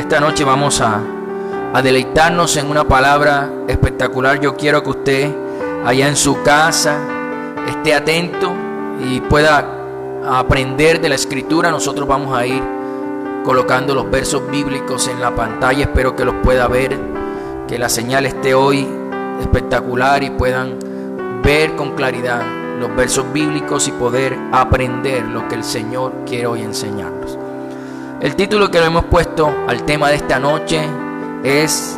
esta noche vamos a deleitarnos en una palabra espectacular. Yo quiero que usted allá en su casa esté atento y pueda aprender de la escritura. Nosotros vamos a ir colocando los versos bíblicos en la pantalla. Espero que los pueda ver, que la señal esté hoy espectacular y puedan ver con claridad los versos bíblicos y poder aprender lo que el Señor quiere hoy enseñarnos. El título que le hemos puesto al tema de esta noche es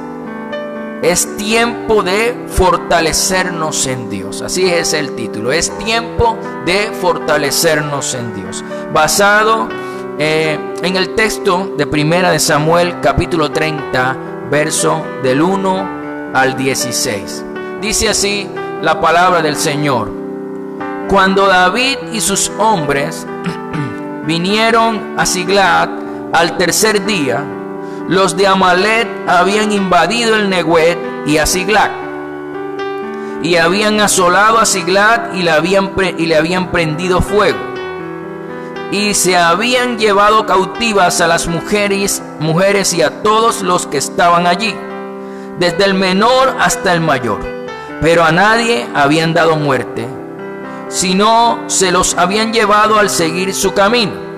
tiempo de fortalecernos en Dios. Así es el título, es tiempo de fortalecernos en Dios. Basado en el texto de Primera de Samuel, capítulo 30, verso del 1 al 16. Dice así la palabra del Señor: Cuando David y sus hombres vinieron a Siglag al tercer día, los de Amalec habían invadido el Neguet y a Siglag, y habían asolado a Siglag y le habían prendido fuego, y se habían llevado cautivas a las mujeres y a todos los que estaban allí, desde el menor hasta el mayor, pero a nadie habían dado muerte, sino se los habían llevado al seguir su camino.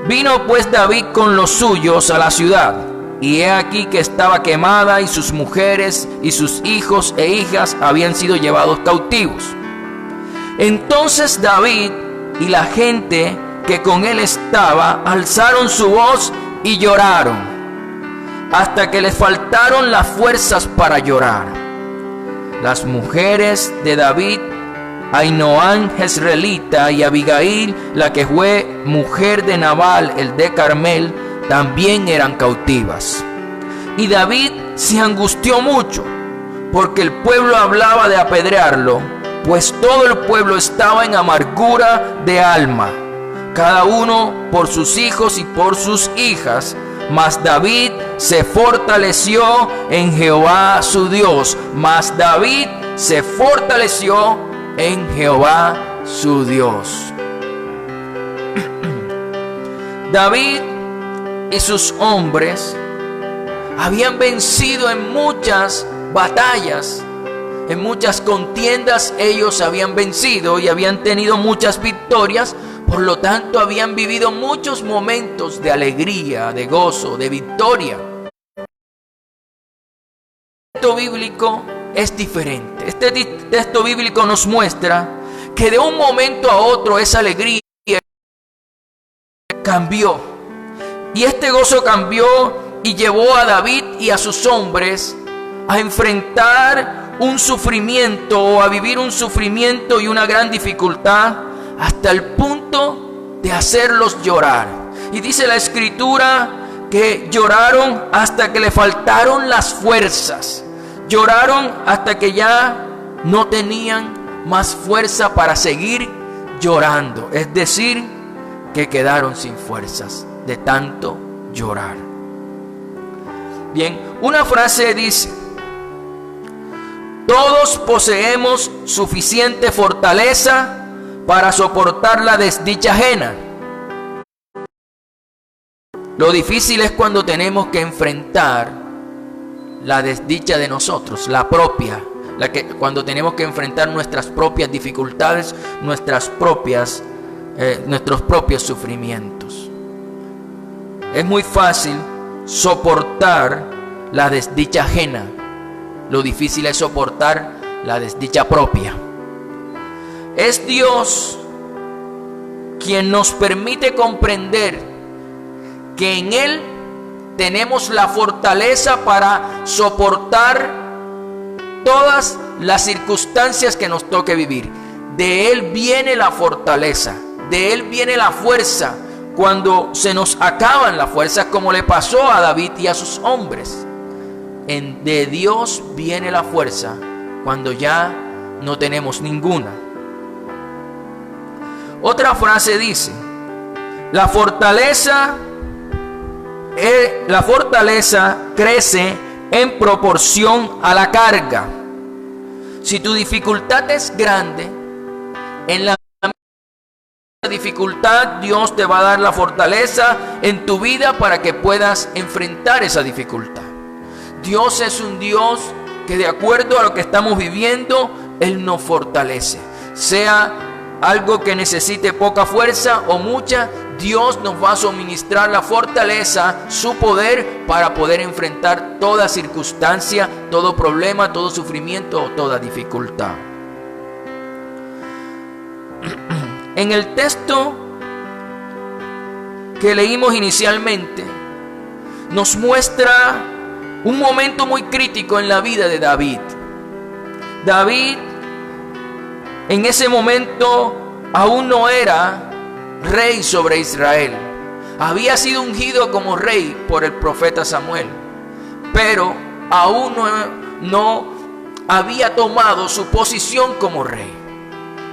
Vino pues David con los suyos a la ciudad, y he aquí que estaba quemada, y sus mujeres y sus hijos e hijas habían sido llevados cautivos. Entonces David y la gente que con él estaba alzaron su voz y lloraron, hasta que les faltaron las fuerzas para llorar. Las mujeres de David, Ainoam jezreelita y Abigail, la que fue mujer de Nabal el de Carmel, también eran cautivas. Y David se angustió mucho, porque el pueblo hablaba de apedrearlo, pues todo el pueblo estaba en amargura de alma, cada uno por sus hijos y por sus hijas. Mas David se fortaleció en Jehová su Dios. Mas David se fortaleció en Jehová su Dios. David y sus hombres habían vencido en muchas batallas, en muchas contiendas. Ellos habían vencido y habían tenido muchas victorias. Por lo tanto, habían vivido muchos momentos de alegría, de gozo, de victoria. El texto bíblico es diferente. Este texto bíblico nos muestra que de un momento a otro esa alegría cambió. Y este gozo cambió y llevó a David y a sus hombres a enfrentar un sufrimiento, o a vivir un sufrimiento y una gran dificultad, hasta el punto de hacerlos llorar. Y dice la escritura que lloraron hasta que le faltaron las fuerzas. Lloraron hasta que ya no tenían más fuerza para seguir llorando. Es decir, que quedaron sin fuerzas de tanto llorar. Bien, una frase dice: todos poseemos suficiente fortaleza para soportar la desdicha ajena. Lo difícil es cuando tenemos que enfrentar la desdicha de nosotros, la propia, cuando tenemos que enfrentar nuestras propias dificultades, nuestros propios sufrimientos. Es muy fácil soportar la desdicha ajena. Lo difícil es soportar la desdicha propia. Es Dios quien nos permite comprender que en Él tenemos la fortaleza para soportar todas las circunstancias que nos toque vivir. De Él viene la fortaleza, de Él viene la fuerza cuando se nos acaban las fuerzas, como le pasó a David y a sus hombres. De Dios viene la fuerza cuando ya no tenemos ninguna. Otra frase dice: la fortaleza crece en proporción a la carga. Si tu dificultad es grande, en la dificultad, Dios te va a dar la fortaleza en tu vida para que puedas enfrentar esa dificultad. Dios es un Dios que, de acuerdo a lo que estamos viviendo, Él nos fortalece. Sea algo que necesite poca fuerza o mucha, Dios nos va a suministrar la fortaleza, su poder, para poder enfrentar toda circunstancia, todo problema, todo sufrimiento o toda dificultad. En el texto que leímos inicialmente, nos muestra un momento muy crítico en la vida de David. David, en ese momento, aún no era rey sobre Israel. Había sido ungido como rey por el profeta Samuel, pero aún no había tomado su posición como rey.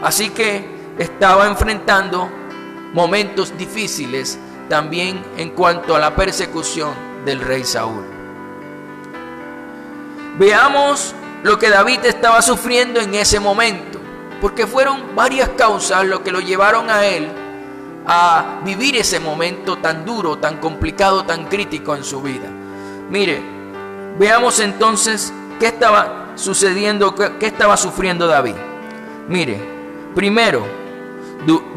Así que estaba enfrentando momentos difíciles también en cuanto a la persecución del rey Saúl. Veamos lo que David estaba sufriendo en ese momento, porque fueron varias causas lo que lo llevaron a él a vivir ese momento tan duro, tan complicado, tan crítico en su vida. Mire, veamos entonces qué estaba sucediendo, qué estaba sufriendo David. Mire, primero,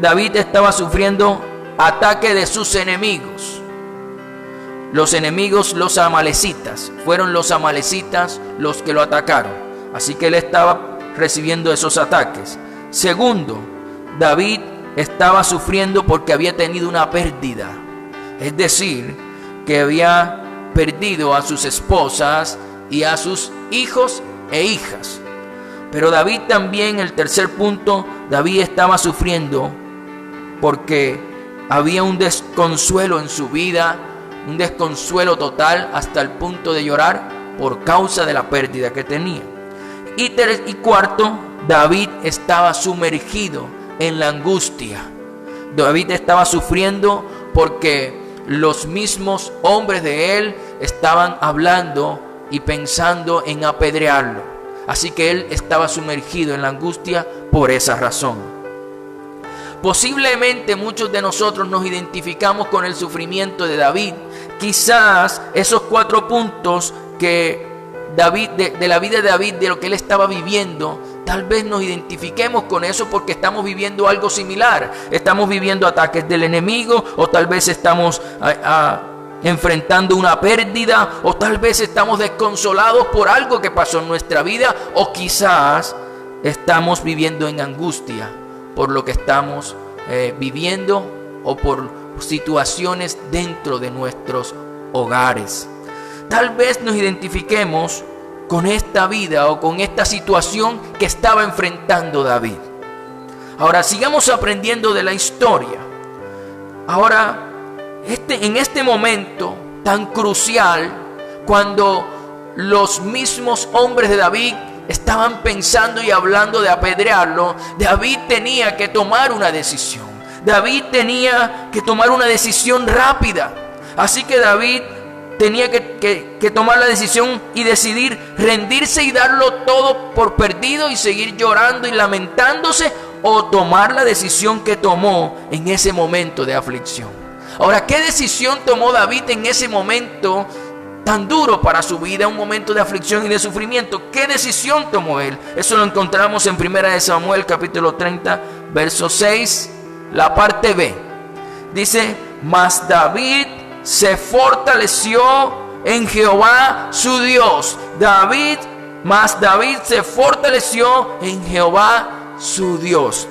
David estaba sufriendo ataque de sus enemigos. Los enemigos, los amalecitas, fueron los amalecitas los que lo atacaron. Así que él estaba recibiendo esos ataques. Segundo, David estaba sufriendo porque había tenido una pérdida. Es decir, que había perdido a sus esposas y a sus hijos e hijas. Pero David también, el tercer punto, David estaba sufriendo porque había un desconsuelo en su vida, un desconsuelo total hasta el punto de llorar por causa de la pérdida que tenía. Y cuarto, David estaba sumergido en la angustia. David estaba sufriendo porque los mismos hombres de él estaban hablando y pensando en apedrearlo. Así que él estaba sumergido en la angustia por esa razón. Posiblemente muchos de nosotros nos identificamos con el sufrimiento de David. Quizás esos 4 puntos que David, de la vida de David, de lo que él estaba viviendo, tal vez nos identifiquemos con eso porque estamos viviendo algo similar. Estamos viviendo ataques del enemigo, o tal vez estamos enfrentando una pérdida, o tal vez estamos desconsolados por algo que pasó en nuestra vida, o quizás estamos viviendo en angustia por lo que estamos viviendo o por situaciones dentro de nuestros hogares. Tal vez nos identifiquemos con esta vida o con esta situación que estaba enfrentando David. Ahora sigamos aprendiendo de la historia. Ahora, en este momento tan crucial, cuando los mismos hombres de David estaban pensando y hablando de apedrearlo, David tenía que tomar una decisión. David tenía que tomar una decisión rápida. Así que David tenía que tomar la decisión y decidir rendirse y darlo todo por perdido y seguir llorando y lamentándose, o tomar la decisión que tomó en ese momento de aflicción. Ahora, ¿qué decisión tomó David en ese momento tan duro para su vida, un momento de aflicción y de sufrimiento? ¿Qué decisión tomó él? Eso lo encontramos en 1 Samuel capítulo 30, verso 6, la parte B. Dice: mas David se fortaleció en Jehová su Dios. Mas David se fortaleció en Jehová su Dios.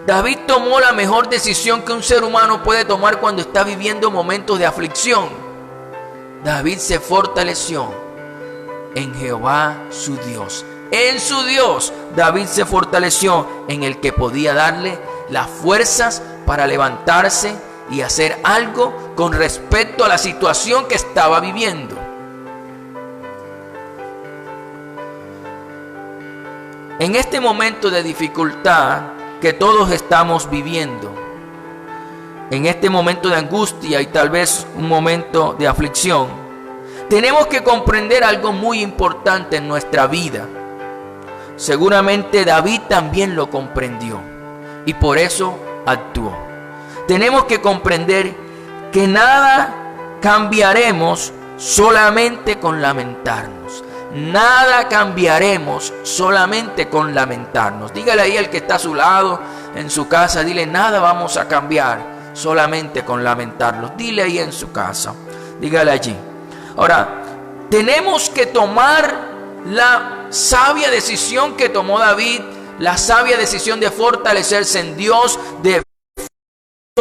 David tomó la mejor decisión que un ser humano puede tomar cuando está viviendo momentos de aflicción. David se fortaleció en Jehová su Dios. En su Dios, David se fortaleció, en el que podía darle las fuerzas para levantarse y hacer algo con respecto a la situación que estaba viviendo. En este momento de dificultad que todos estamos viviendo, en este momento de angustia y tal vez un momento de aflicción, tenemos que comprender algo muy importante en nuestra vida. Seguramente David también lo comprendió, y por eso actuó. Tenemos que comprender que nada cambiaremos solamente con lamentarnos. Nada cambiaremos solamente con lamentarnos. Dígale ahí al que está a su lado, en su casa, dile, nada vamos a cambiar solamente con lamentarnos. Dile ahí en su casa, dígale allí. Ahora, tenemos que tomar la sabia decisión que tomó David, la sabia decisión de fortalecerse en Dios.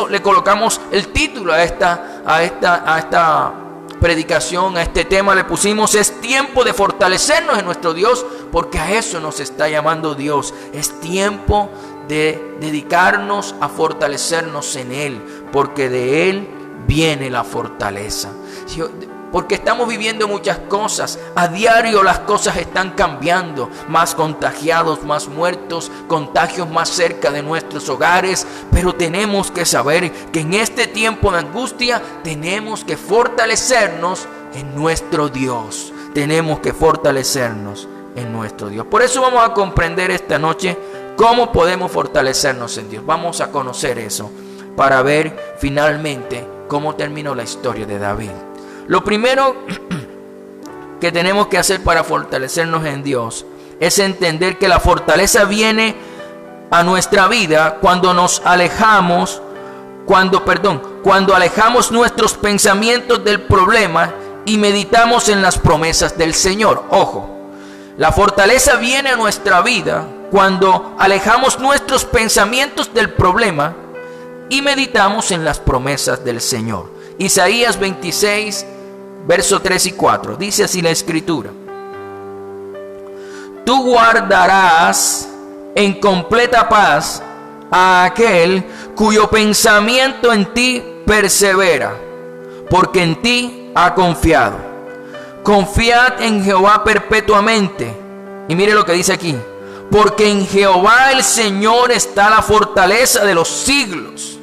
Le colocamos el título a esta predicación, a este tema le pusimos: es tiempo de fortalecernos en nuestro Dios, porque a eso nos está llamando Dios. Es tiempo de dedicarnos a fortalecernos en Él, porque de Él viene la fortaleza. Porque estamos viviendo muchas cosas. A diario las cosas están cambiando. Más contagiados, más muertos, contagios más cerca de nuestros hogares. Pero tenemos que saber que en este tiempo de angustia tenemos que fortalecernos en nuestro Dios. Tenemos que fortalecernos en nuestro Dios. Por eso vamos a comprender esta noche cómo podemos fortalecernos en Dios. Vamos a conocer eso para ver finalmente cómo terminó la historia de David. Lo primero que tenemos que hacer para fortalecernos en Dios es entender que la fortaleza viene a nuestra vida cuando nos alejamos, cuando alejamos nuestros pensamientos del problema y meditamos en las promesas del Señor. Ojo, la fortaleza viene a nuestra vida cuando alejamos nuestros pensamientos del problema y meditamos en las promesas del Señor. Isaías 26, verso 3 y 4. Dice así la Escritura: tú guardarás en completa paz a aquel cuyo pensamiento en ti persevera, porque en ti ha confiado. Confiad en Jehová perpetuamente. Y mire lo que dice aquí: porque en Jehová el Señor está la fortaleza de los siglos.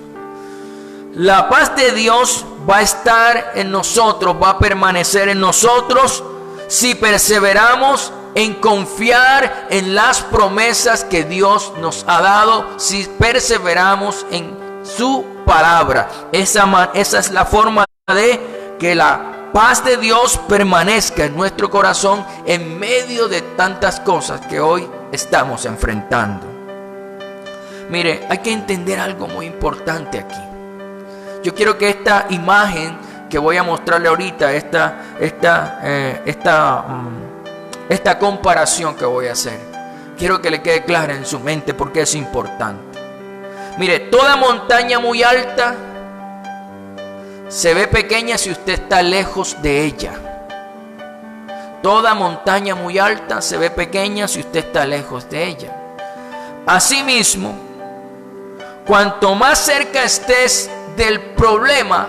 La paz de Dios va a estar en nosotros, va a permanecer en nosotros si perseveramos en confiar en las promesas que Dios nos ha dado, si perseveramos en su palabra. Esa es la forma de que la paz de Dios permanezca en nuestro corazón en medio de tantas cosas que hoy estamos enfrentando. Mire, hay que entender algo muy importante aquí. Yo quiero que esta imagen que voy a mostrarle ahorita, esta comparación que voy a hacer, quiero que le quede clara en su mente porque es importante. Mire, toda montaña muy alta se ve pequeña si usted está lejos de ella. Toda montaña muy alta se ve pequeña si usted está lejos de ella. Asimismo, cuanto más cerca estés del problema,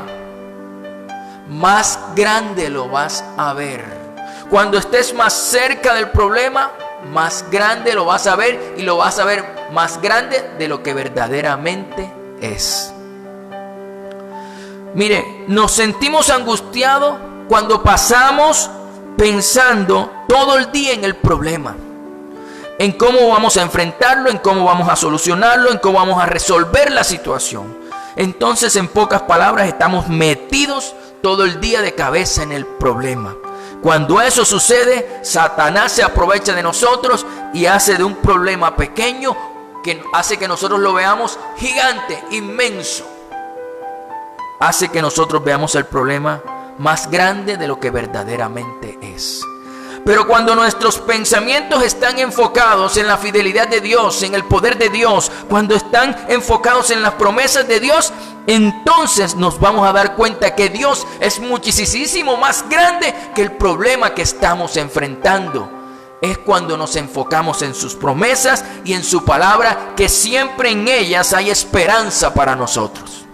más grande lo vas a ver. Cuando estés más cerca del problema, más grande lo vas a ver, y lo vas a ver más grande de lo que verdaderamente es. Mire, nos sentimos angustiados cuando pasamos pensando todo el día en el problema, en cómo vamos a enfrentarlo, en cómo vamos a solucionarlo, en cómo vamos a resolver la situación. Entonces, en pocas palabras, estamos metidos todo el día de cabeza en el problema. Cuando eso sucede, Satanás se aprovecha de nosotros y hace de un problema pequeño que hace que nosotros lo veamos gigante, inmenso. Hace que nosotros veamos el problema más grande de lo que verdaderamente es. Pero cuando nuestros pensamientos están enfocados en la fidelidad de Dios, en el poder de Dios, cuando están enfocados en las promesas de Dios, entonces nos vamos a dar cuenta que Dios es muchísimo más grande que el problema que estamos enfrentando. Es cuando nos enfocamos en sus promesas y en su palabra, que siempre en ellas hay esperanza para nosotros.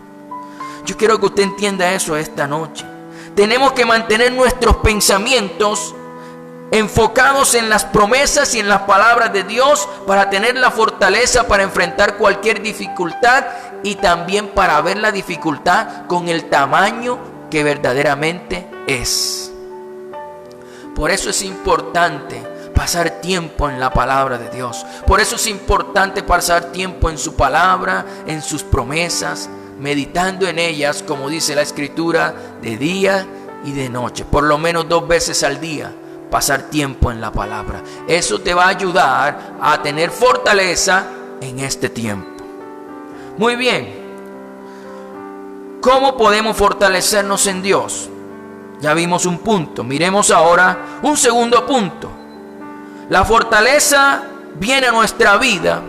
Yo quiero que usted entienda eso esta noche. Tenemos que mantener nuestros pensamientos enfocados en las promesas y en las palabras de Dios para tener la fortaleza para enfrentar cualquier dificultad y también para ver la dificultad con el tamaño que verdaderamente es. Por eso es importante pasar tiempo en la palabra de Dios. Por eso es importante pasar tiempo en su palabra, en sus promesas, meditando en ellas, como dice la Escritura, de día y de noche. Por lo menos 2 veces al día, pasar tiempo en la palabra. Eso te va a ayudar a tener fortaleza en este tiempo. Muy bien. ¿Cómo podemos fortalecernos en Dios? Ya vimos un punto. Miremos ahora un segundo punto. La fortaleza viene a nuestra vida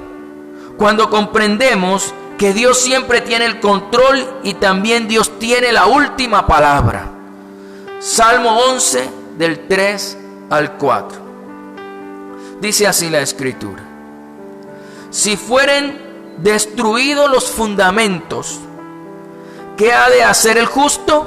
cuando comprendemos que Dios siempre tiene el control y también Dios tiene la última palabra. Salmo 11, del 3 al 4. Dice así la Escritura: si fueren destruidos los fundamentos, ¿qué ha de hacer el justo?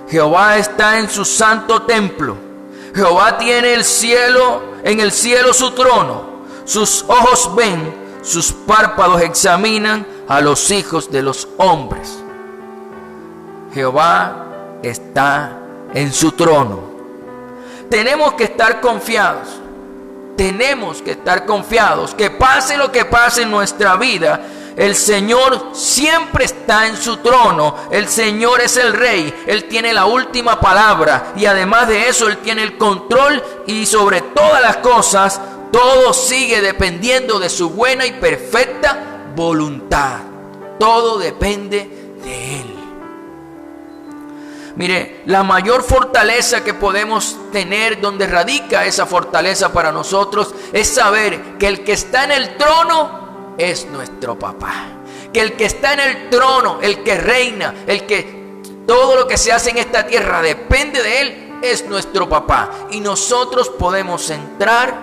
Jehová está en su santo templo. Jehová tiene en el cielo su trono. Sus ojos ven, sus párpados examinan a los hijos de los hombres. Jehová está en su trono. Tenemos que estar confiados. Tenemos que estar confiados que pase lo que pase en nuestra vida, el Señor siempre está en su trono. El Señor es el Rey. Él tiene la última palabra. Y además de eso, Él tiene el control. Y sobre todas las cosas, todo sigue dependiendo de su buena y perfecta voluntad. Todo depende de Él. Mire, la mayor fortaleza que podemos tener, donde radica esa fortaleza para nosotros, es saber que el que está en el trono es nuestro papá. Que el que está en el trono, el que reina, el que todo lo que se hace en esta tierra depende de Él, es nuestro papá. Y nosotros podemos entrar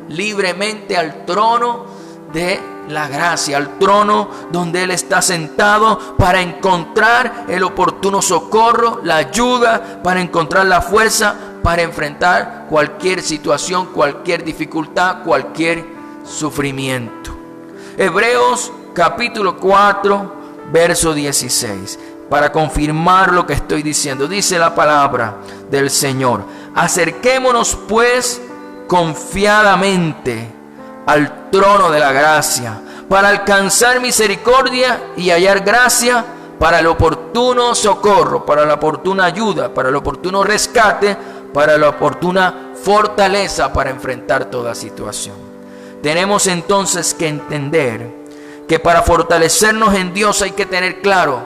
libremente al trono de la gracia, al trono donde Él está sentado, para encontrar el oportuno socorro, la ayuda, para encontrar la fuerza para enfrentar cualquier situación, cualquier dificultad, cualquier sufrimiento. Hebreos capítulo 4, verso 16. Para confirmar lo que estoy diciendo, dice la palabra del Señor: acerquémonos pues confiadamente al trono de la gracia, para alcanzar misericordia y hallar gracia para el oportuno socorro, para la oportuna ayuda, para el oportuno rescate, para la oportuna fortaleza para enfrentar toda situación. Tenemos entonces que entender que para fortalecernos en Dios hay que tener claro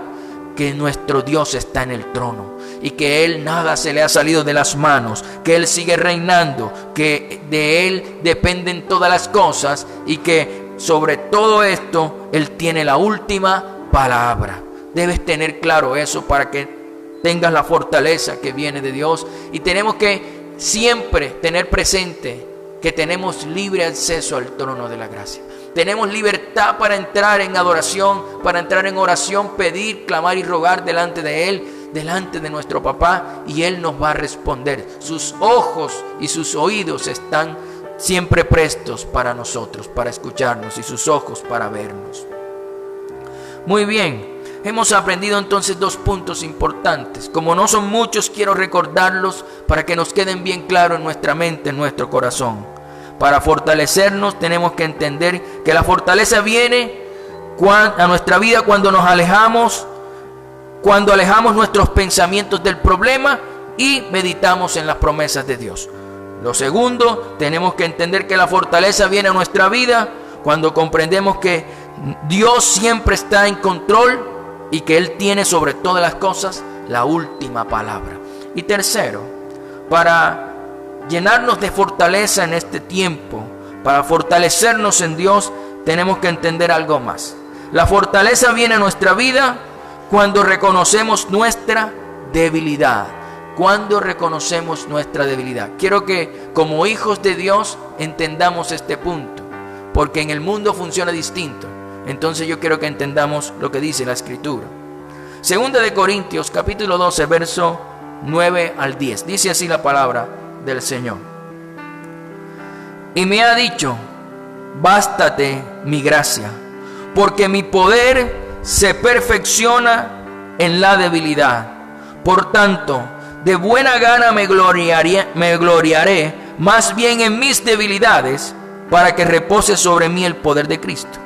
que nuestro Dios está en el trono y que Él nada se le ha salido de las manos, que Él sigue reinando, que de Él dependen todas las cosas y que sobre todo esto Él tiene la última palabra. Debes tener claro eso para que tengas la fortaleza que viene de Dios. Y tenemos que siempre tener presente que tenemos libre acceso al trono de la gracia. Tenemos libertad para entrar en adoración, para entrar en oración, pedir, clamar y rogar delante de Él, delante de nuestro papá, y Él nos va a responder. Sus ojos y sus oídos están siempre prestos para nosotros, para escucharnos, y sus ojos para vernos. Muy bien, hemos aprendido entonces 2 puntos importantes. Como no son muchos, quiero recordarlos para que nos queden bien claros en nuestra mente, en nuestro corazón. Para fortalecernos tenemos que entender que la fortaleza viene a nuestra vida cuando nos alejamos, cuando alejamos nuestros pensamientos del problema y meditamos en las promesas de Dios. Lo segundo, tenemos que entender que la fortaleza viene a nuestra vida cuando comprendemos que Dios siempre está en control y que Él tiene sobre todas las cosas la última palabra. Y tercero, para llenarnos de fortaleza en este tiempo, para fortalecernos en Dios, tenemos que entender algo más. La fortaleza viene a nuestra vida cuando reconocemos nuestra debilidad. Cuando reconocemos nuestra debilidad. Quiero que como hijos de Dios entendamos este punto, porque en el mundo funciona distinto. Entonces yo quiero que entendamos lo que dice la Escritura. Segunda de Corintios capítulo 12, verso 9 al 10. Dice así la palabra del Señor: y me ha dicho, bástate mi gracia, porque mi poder se perfecciona en la debilidad. Por tanto, de buena gana me gloriaré más bien en mis debilidades, para que repose sobre mí el poder de Cristo.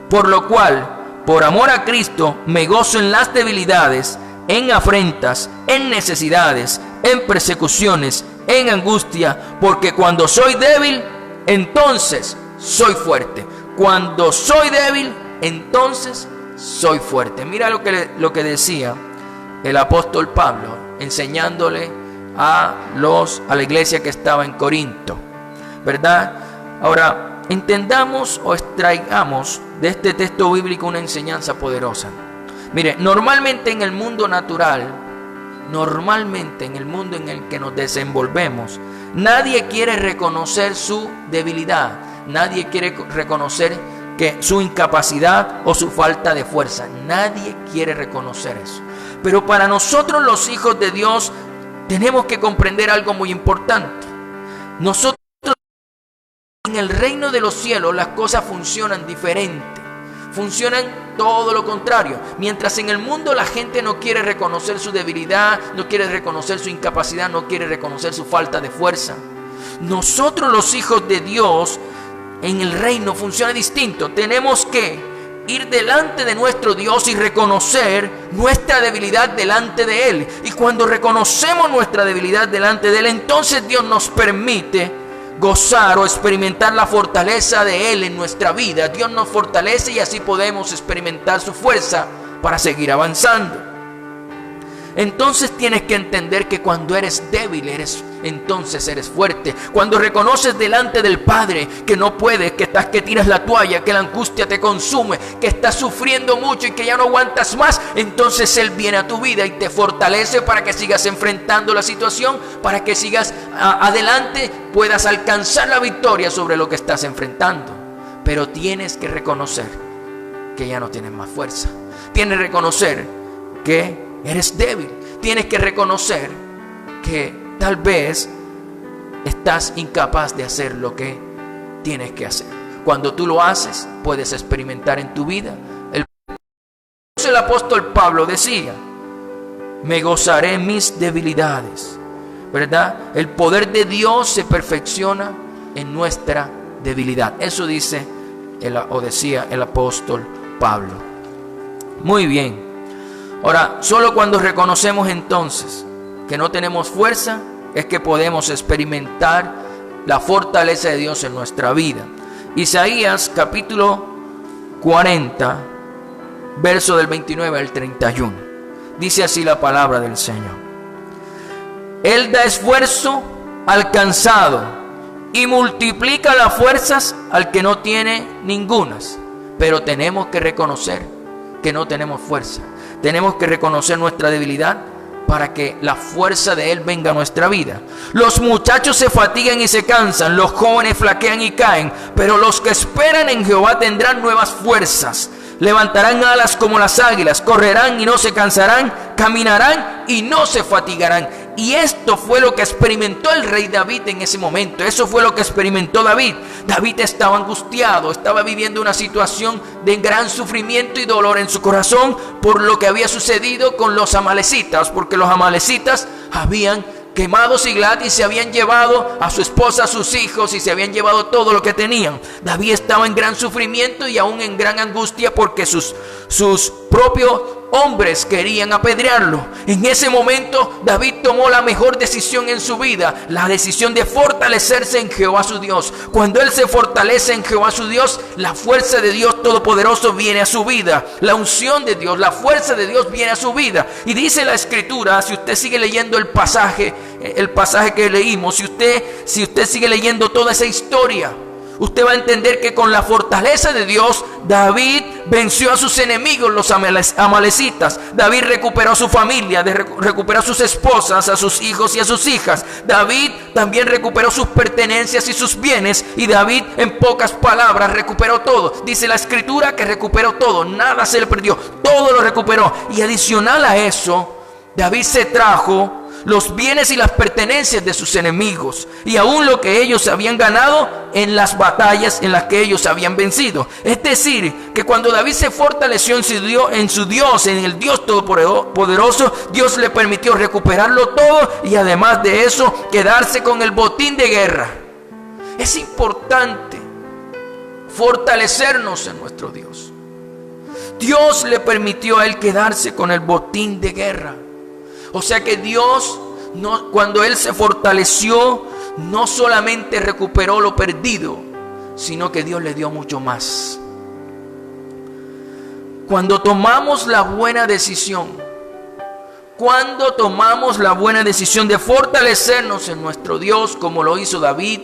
Por lo cual, por amor a Cristo, me gozo en las debilidades, en afrentas, en necesidades, en persecuciones, en angustia, porque cuando soy débil, entonces soy fuerte. Cuando soy débil, entonces soy fuerte. Mira lo que decía el apóstol Pablo, enseñándole a la iglesia que estaba en Corinto, ¿verdad? Ahora, entendamos o extraigamos de este texto bíblico una enseñanza poderosa. Mire, normalmente en el mundo natural, normalmente en el mundo en el que nos desenvolvemos, nadie quiere reconocer su debilidad, nadie quiere reconocer que su incapacidad o su falta de fuerza, nadie quiere reconocer eso. Pero para nosotros los hijos de Dios tenemos que comprender algo muy importante. Nosotros en el reino de los cielos las cosas funcionan diferente. Funcionan todo lo contrario. Mientras en el mundo la gente no quiere reconocer su debilidad, no quiere reconocer su incapacidad, no quiere reconocer su falta de fuerza, nosotros los hijos de Dios en el reino funciona distinto. Tenemos que ir delante de nuestro Dios y reconocer nuestra debilidad delante de Él. Y cuando reconocemos nuestra debilidad delante de Él, entonces Dios nos permite gozar o experimentar la fortaleza de Él en nuestra vida. Dios nos fortalece y así podemos experimentar su fuerza para seguir avanzando. Entonces tienes que entender que cuando eres débil, entonces eres fuerte. Cuando reconoces delante del Padre que no puedes, que tiras la toalla, que la angustia te consume, que estás sufriendo mucho y que ya no aguantas más, entonces Él viene a tu vida y te fortalece para que sigas enfrentando la situación, para que sigas adelante, puedas alcanzar la victoria sobre lo que estás enfrentando. Pero tienes que reconocer que ya no tienes más fuerza. Tienes que reconocer que eres débil. Tienes que reconocer que tal vez estás incapaz de hacer lo que tienes que hacer. Cuando tú lo haces, puedes experimentar en tu vida. El apóstol Pablo decía: me gozaré en mis debilidades, ¿verdad? El poder de Dios se perfecciona en nuestra debilidad. Eso decía el apóstol Pablo. Muy bien. Ahora, solo cuando reconocemos entonces que no tenemos fuerza es que podemos experimentar la fortaleza de Dios en nuestra vida. Isaías capítulo 40, verso del 29 al 31. Dice así la palabra del Señor: Él da esfuerzo al cansado y multiplica las fuerzas al que no tiene ningunas. Pero tenemos que reconocer que no tenemos fuerza. Tenemos que reconocer nuestra debilidad para que la fuerza de Él venga a nuestra vida. Los muchachos se fatigan y se cansan, los jóvenes flaquean y caen, pero los que esperan en Jehová tendrán nuevas fuerzas. Levantarán alas como las águilas, correrán y no se cansarán, caminarán y no se fatigarán. Y esto fue lo que experimentó el rey David en ese momento. Eso fue lo que experimentó David. David estaba angustiado, estaba viviendo una situación de gran sufrimiento y dolor en su corazón por lo que había sucedido con los amalecitas, porque los amalecitas habían quemado Siglat y se habían llevado a su esposa, a sus hijos, y se habían llevado todo lo que tenían. David estaba en gran sufrimiento y aún en gran angustia porque sus propios hombres querían apedrearlo. En ese momento David tomó la mejor decisión en su vida, la decisión de fortalecerse en Jehová su Dios. Cuando él se fortalece en Jehová su Dios, la fuerza de Dios Todopoderoso viene a su vida. La unción de Dios, la fuerza de Dios viene a su vida. Y dice la Escritura, si usted sigue leyendo el pasaje que leímos, si usted sigue leyendo toda esa historia, usted va a entender que con la fortaleza de Dios, David venció a sus enemigos, los amalecitas. David recuperó a su familia, recuperó a sus esposas, a sus hijos y a sus hijas. David también recuperó sus pertenencias y sus bienes. Y David, en pocas palabras, recuperó todo. Dice la Escritura que recuperó todo, nada se le perdió, todo lo recuperó. Y adicional a eso, David se trajo los bienes y las pertenencias de sus enemigos, y aún lo que ellos habían ganado en las batallas en las que ellos habían vencido. Es decir, que cuando David se fortaleció en su Dios, en el Dios Todopoderoso, Dios le permitió recuperarlo todo y además de eso, quedarse con el botín de guerra. Es importante fortalecernos en nuestro Dios. Dios le permitió a él quedarse con el botín de guerra. O sea que Dios, cuando él se fortaleció, no solamente recuperó lo perdido, sino que Dios le dio mucho más. Cuando tomamos la buena decisión, de fortalecernos en nuestro Dios, como lo hizo David,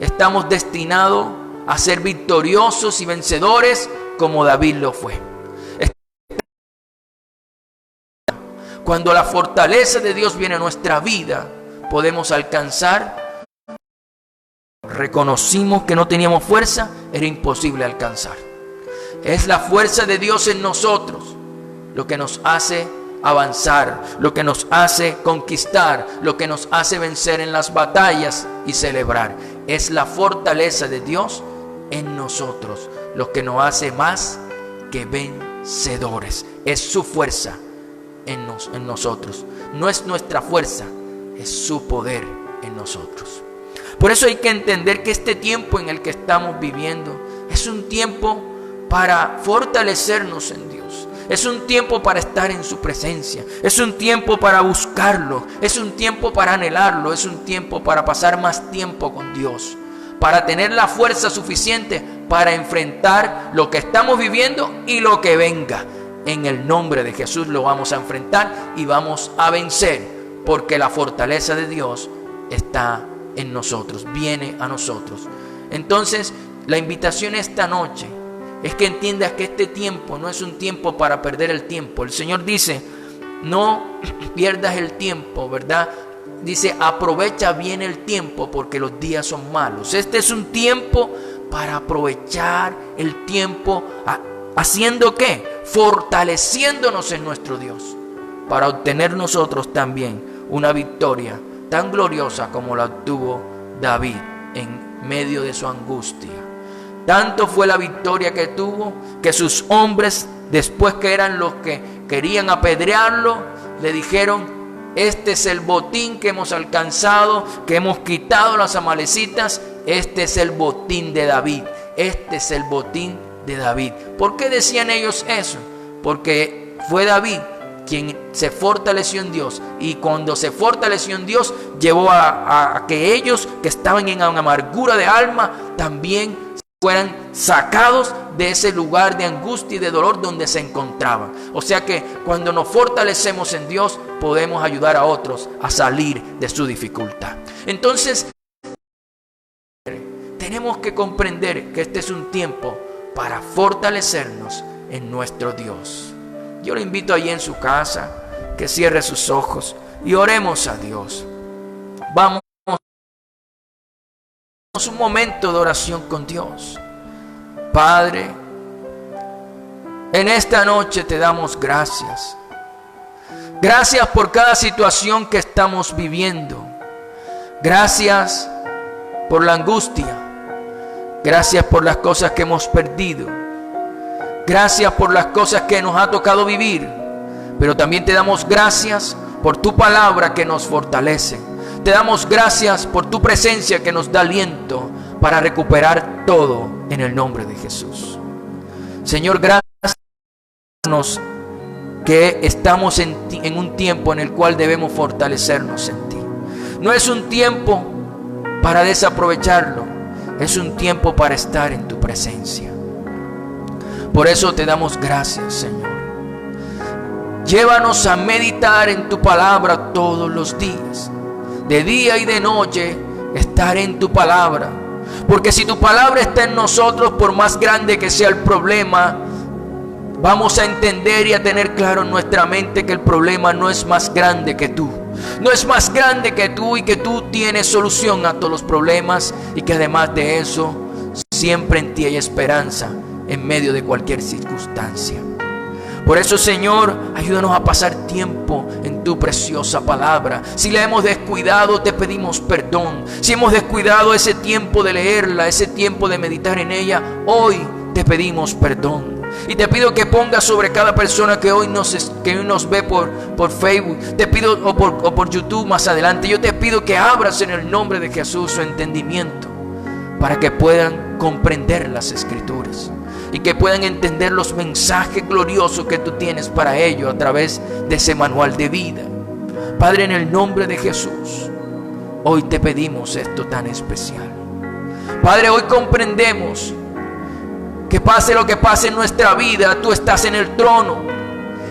estamos destinados a ser victoriosos y vencedores como David lo fue. Cuando la fortaleza de Dios viene a nuestra vida, podemos alcanzar. Reconocimos que no teníamos fuerza, era imposible alcanzar. Es la fuerza de Dios en nosotros lo que nos hace avanzar, lo que nos hace conquistar, lo que nos hace vencer en las batallas y celebrar. Es la fortaleza de Dios en nosotros lo que nos hace más que vencedores. Es su fuerza en nosotros. No es nuestra fuerza, es su poder en nosotros. Por eso hay que entender que este tiempo en el que estamos viviendo es un tiempo para fortalecernos en Dios. Es un tiempo para estar en su presencia. Es un tiempo para buscarlo. Es un tiempo para anhelarlo. Es un tiempo para pasar más tiempo con Dios, para tener la fuerza suficiente para enfrentar lo que estamos viviendo y lo que venga. En el nombre de Jesús lo vamos a enfrentar y vamos a vencer, porque la fortaleza de Dios está en nosotros, viene a nosotros. Entonces, la invitación esta noche es que entiendas que este tiempo no es un tiempo para perder el tiempo. El Señor dice, no pierdas el tiempo, ¿verdad? Dice, aprovecha bien el tiempo porque los días son malos. Este es un tiempo para aprovechar el tiempo. ¿Haciendo qué? Fortaleciéndonos en nuestro Dios, para obtener nosotros también una victoria tan gloriosa como la obtuvo David en medio de su angustia. Tanto fue la victoria que tuvo, que sus hombres, después que eran los que querían apedrearlo, le dijeron, este es el botín que hemos alcanzado, que hemos quitado las amalecitas, este es el botín de David, este es el botín de David. ¿Por qué decían ellos eso? Porque fue David quien se fortaleció en Dios, y cuando se fortaleció en Dios llevó a que ellos que estaban en una amargura de alma también fueran sacados de ese lugar de angustia y de dolor donde se encontraban. O sea que cuando nos fortalecemos en Dios podemos ayudar a otros a salir de su dificultad. Entonces tenemos que comprender que este es un tiempo para fortalecernos en nuestro Dios. Yo le invito allí en su casa que cierre sus ojos y oremos a Dios. Vamos un momento de oración con Dios. Padre, en esta noche te damos gracias. Gracias por cada situación que estamos viviendo. Gracias por la angustia. Gracias por las cosas que hemos perdido. Gracias por las cosas que nos ha tocado vivir. Pero también te damos gracias por tu palabra que nos fortalece. Te damos gracias por tu presencia que nos da aliento para recuperar todo en el nombre de Jesús. Señor, gracias que estamos en un tiempo en el cual debemos fortalecernos en ti. No es un tiempo para desaprovecharlo, es un tiempo para estar en tu presencia. Por eso te damos gracias, Señor. Llévanos a meditar en tu palabra todos los días, de día y de noche, estar en tu palabra. Porque si tu palabra está en nosotros, por más grande que sea el problema, vamos a entender y a tener claro en nuestra mente que el problema no es más grande que tú. No es más grande que tú, y que tú tienes solución a todos los problemas, y que además de eso, siempre en ti hay esperanza en medio de cualquier circunstancia. Por eso, Señor, ayúdanos a pasar tiempo en tu preciosa palabra. Si la hemos descuidado, te pedimos perdón. Si hemos descuidado ese tiempo de leerla, ese tiempo de meditar en ella, hoy te pedimos perdón. Y te pido que pongas sobre cada persona que hoy nos ve por Facebook, te pido, o por YouTube más adelante, yo te pido que abras en el nombre de Jesús su entendimiento, para que puedan comprender las Escrituras y que puedan entender los mensajes gloriosos que tú tienes para ellos a través de ese manual de vida. Padre, en el nombre de Jesús, hoy te pedimos esto tan especial. Padre, hoy comprendemos que pase lo que pase en nuestra vida, tú estás en el trono.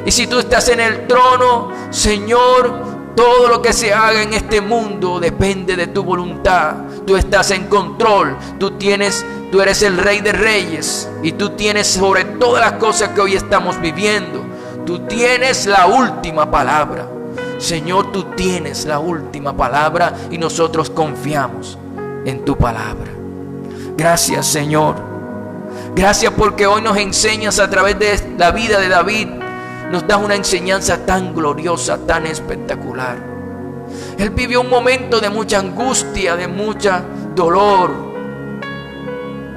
Y si tú estás en el trono, Señor, todo lo que se haga en este mundo depende de tu voluntad. Tú estás en control. Tú eres el Rey de Reyes. Y tú tienes sobre todas las cosas que hoy estamos viviendo. Tú tienes la última palabra. Señor, tú tienes la última palabra y nosotros confiamos en tu palabra. Gracias, Señor. Gracias porque hoy nos enseñas a través de la vida de David. Nos das una enseñanza tan gloriosa, tan espectacular. Él vivió un momento de mucha angustia, de mucha dolor,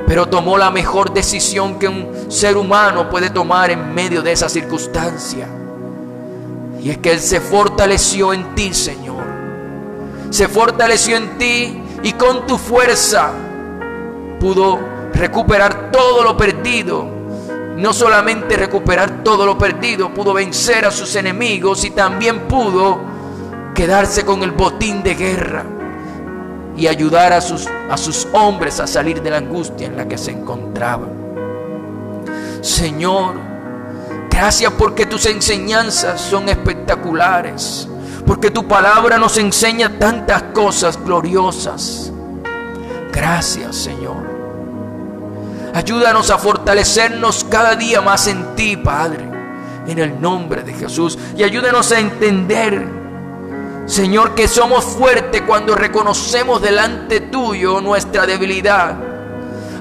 pero tomó la mejor decisión que un ser humano puede tomar en medio de esa circunstancia. Y es que Él se fortaleció en ti, Señor. Se fortaleció en ti y con tu fuerza pudo recuperar todo lo perdido. No solamente recuperar todo lo perdido, pudo vencer a sus enemigos y también pudo quedarse con el botín de guerra y ayudar a sus hombres a salir de la angustia en la que se encontraban. Señor, gracias porque tus enseñanzas son espectaculares, porque tu palabra nos enseña tantas cosas gloriosas. Gracias, Señor. Ayúdanos a fortalecernos cada día más en ti, Padre, en el nombre de Jesús. Y ayúdanos a entender, Señor, que somos fuertes cuando reconocemos delante tuyo nuestra debilidad.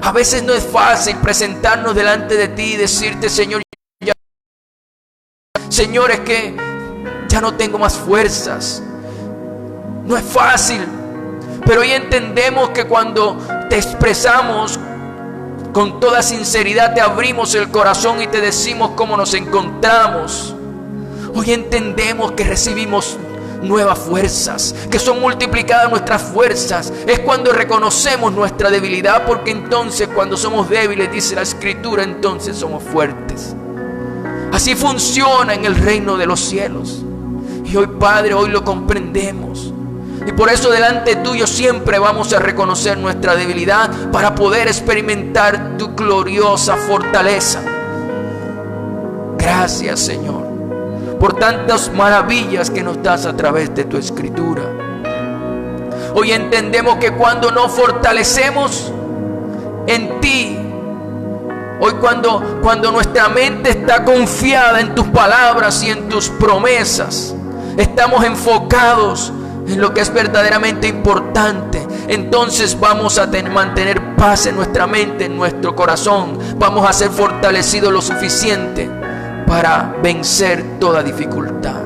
A veces no es fácil presentarnos delante de ti y decirte, Señor, Señor, es que ya no tengo más fuerzas. No es fácil, pero hoy entendemos que cuando te expresamos con toda sinceridad, te abrimos el corazón y te decimos cómo nos encontramos. Hoy entendemos que recibimos nuevas fuerzas, que son multiplicadas nuestras fuerzas. Es cuando reconocemos nuestra debilidad, porque entonces cuando somos débiles, dice la Escritura, entonces somos fuertes. Así funciona en el reino de los cielos. Y hoy, Padre, hoy lo comprendemos. Y por eso delante tuyo siempre vamos a reconocer nuestra debilidad para poder experimentar tu gloriosa fortaleza. Gracias, Señor, por tantas maravillas que nos das a través de tu Escritura. Hoy entendemos que cuando nos fortalecemos en ti, hoy cuando nuestra mente está confiada en tus palabras y en tus promesas, estamos enfocados en lo que es verdaderamente importante, entonces vamos a mantener paz en nuestra mente, en nuestro corazón. Vamos a ser fortalecidos lo suficiente para vencer toda dificultad.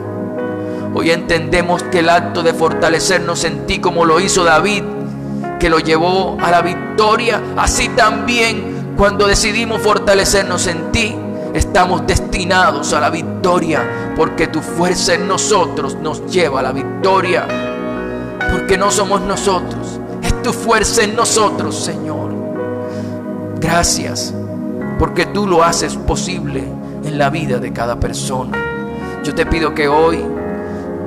Hoy entendemos que el acto de fortalecernos en ti, como lo hizo David, que lo llevó a la victoria, así también cuando decidimos fortalecernos en ti, estamos destinados a la victoria, porque tu fuerza en nosotros nos lleva a la victoria. Porque no somos nosotros, es tu fuerza en nosotros, Señor. Gracias, porque tú lo haces posible en la vida de cada persona. Yo te pido que hoy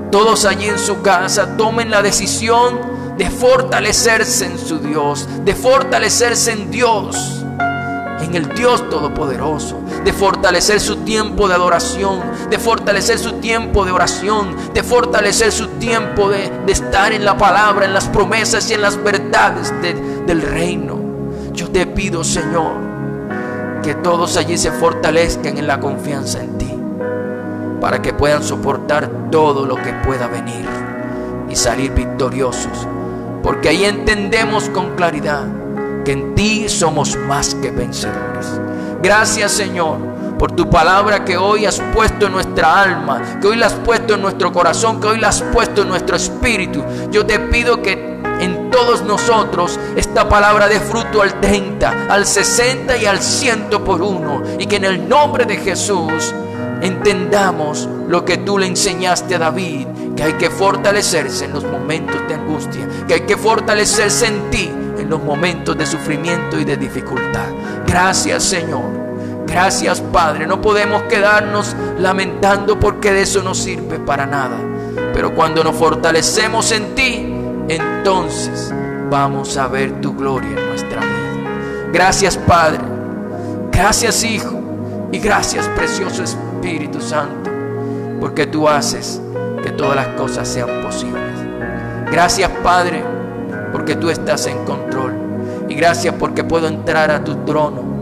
todos allí en su casa tomen la decisión de fortalecerse en su Dios, de fortalecerse en Dios, en el Dios Todopoderoso, de fortalecer su tiempo de adoración, de fortalecer su tiempo de oración, de fortalecer su tiempo de estar en la palabra, en las promesas y en las verdades del reino. Yo te pido, Señor, que todos allí se fortalezcan en la confianza en ti, para que puedan soportar todo lo que pueda venir y salir victoriosos, porque ahí entendemos con claridad que en ti somos más que vencedores. Gracias, Señor, por tu palabra que hoy has puesto en nuestra alma, que hoy la has puesto en nuestro corazón, que hoy la has puesto en nuestro espíritu. Yo te pido que en todos nosotros esta palabra dé fruto al 30, al 60 y al 100 por uno, y que en el nombre de Jesús entendamos lo que tú le enseñaste a David, que hay que fortalecerse en los momentos de angustia, que hay que fortalecerse en ti en los momentos de sufrimiento y de dificultad. Gracias, Señor. Gracias, Padre. No podemos quedarnos lamentando, porque de eso no sirve para nada. Pero cuando nos fortalecemos en ti, entonces vamos a ver tu gloria en nuestra vida. Gracias, Padre. Gracias, Hijo. Y gracias, precioso Espíritu Santo, porque tú haces que todas las cosas sean posibles. Gracias, Padre, porque tú estás en control. Y gracias porque puedo entrar a tu trono,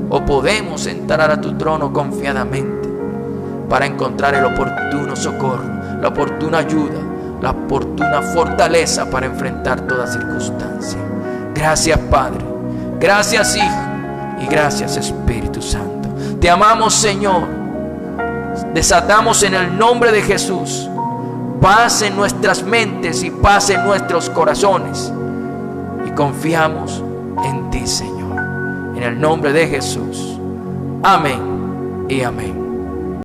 o podemos entrar a tu trono confiadamente, para encontrar el oportuno socorro, la oportuna ayuda, la oportuna fortaleza para enfrentar toda circunstancia. Gracias, Padre. Gracias, Hijo. Y gracias, Espíritu Santo. Te amamos, Señor. Desatamos en el nombre de Jesús paz en nuestras mentes y paz en nuestros corazones. Y confiamos en ti, Señor. En el nombre de Jesús. Amén y amén.